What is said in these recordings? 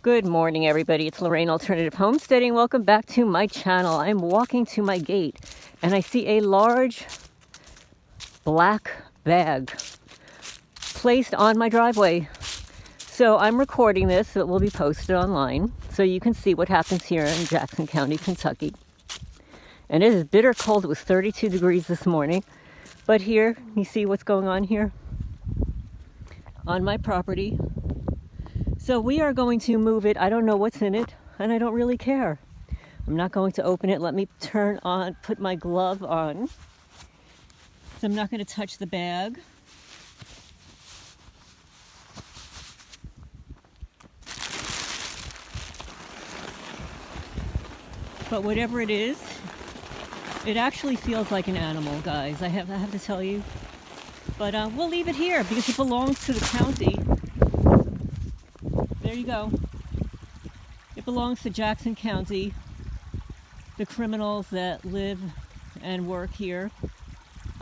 Good morning, everybody. It's Lorraine Alternative Homesteading. Welcome back to my channel. I'm walking to my gate and I see a large black bag placed on my driveway. So I'm recording this so it will be posted online so you can see what happens here in Jackson County, Kentucky. And it is bitter cold. It was 32 degrees this morning. But here, you see what's going on here on my property. So we are going to move it. I don't know what's in it, and I don't really care. I'm not going to open it. Let me put my glove on. So I'm not going to touch the bag. But whatever it is, it actually feels like an animal, guys. I have to tell you. But we'll leave it here because it belongs to the county. There you go. It belongs to Jackson County, the criminals that live and work here.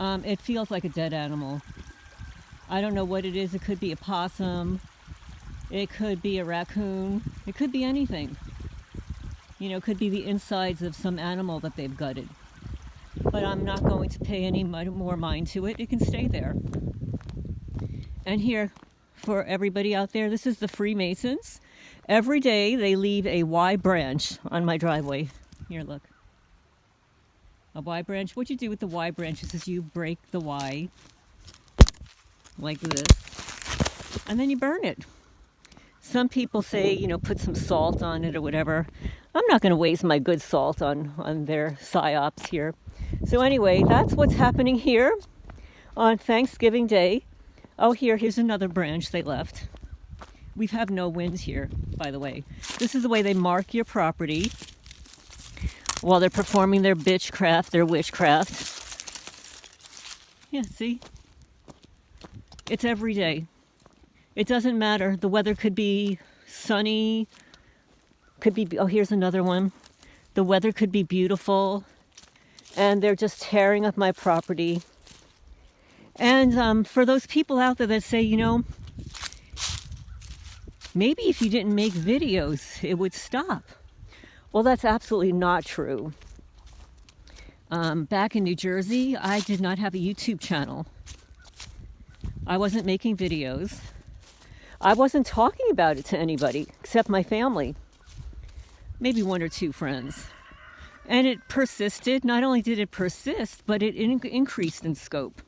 It feels like a dead animal. I don't know what it is. It could be a possum. It could be a raccoon. It could be anything. You know, it could be the insides of some animal that they've gutted. But I'm not going to pay any more mind to it. It can stay there. And here, for everybody out there, this is the Freemasons. Every day they leave a Y branch on my driveway. Here, look. A Y branch. What you do with the Y branches is you break the Y like this, and then you burn it. Some people say, you know, put some salt on it or whatever. I'm not going to waste my good salt on their psyops here. So anyway, that's what's happening here on Thanksgiving Day. Oh, here's another branch they left. We have no wind here, by the way. This is the way they mark your property while they're performing their bitchcraft, their witchcraft. Yeah, see? It's every day. It doesn't matter. The weather could be sunny, oh, here's another one. The weather could be beautiful, and they're just tearing up my property. And for those people out there that say, you know, maybe if you didn't make videos, it would stop. Well, that's absolutely not true. Back in New Jersey, I did not have a YouTube channel. I wasn't making videos. I wasn't talking about it to anybody except my family. Maybe one or two friends. And it persisted. Not only did it persist, but it increased in scope.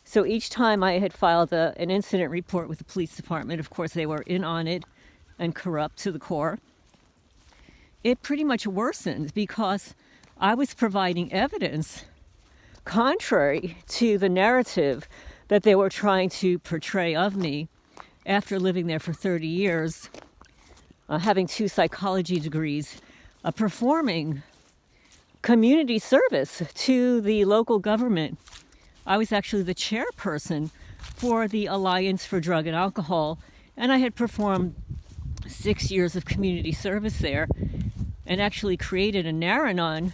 So each time I had filed an incident report with the police department, of course they were in on it and corrupt to the core, it pretty much worsened because I was providing evidence contrary to the narrative that they were trying to portray of me after living there for 30 years, having 2 psychology degrees, performing community service to the local government. I was actually the chairperson for the Alliance for Drug and Alcohol, and I had performed 6 years of community service there and actually created a Narrateen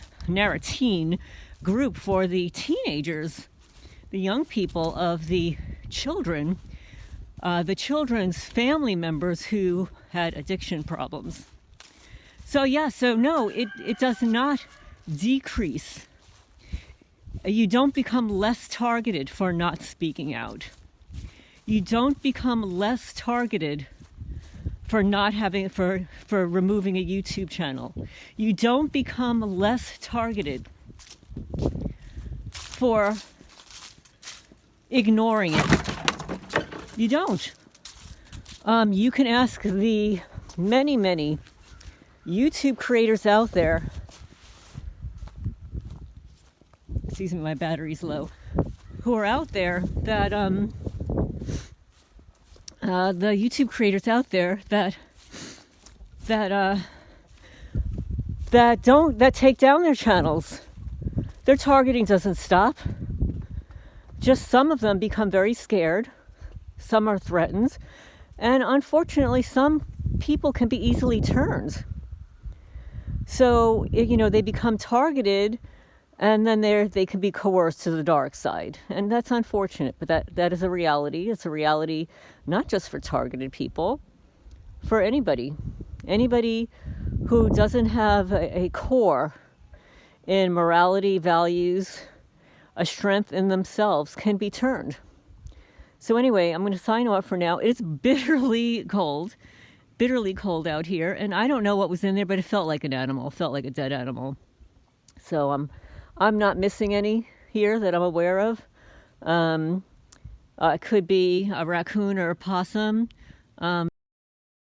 group for the teenagers, the young people of the children, the children's family members who had addiction problems. So no, it does not decrease. You don't become less targeted for not speaking out. You don't become less targeted for not having for removing a YouTube channel. You don't become less targeted for ignoring it. You don't. You can ask the many YouTube creators out there. Excuse me, my battery's low. Who are out there that the YouTube creators out there that take down their channels. Their targeting doesn't stop. Just some of them become very scared. Some are threatened, and unfortunately, some people can be easily turned. So you know they become targeted. And then they can be coerced to the dark side. And that's unfortunate, but that is a reality. It's a reality not just for targeted people, for anybody. Anybody who doesn't have a core in morality, values, a strength in themselves can be turned. So anyway, I'm going to sign off for now. It's bitterly cold out here, and I don't know what was in there, but it felt like an animal, felt like a dead animal. So I'm not missing any here that I'm aware of. It could be a raccoon or a possum.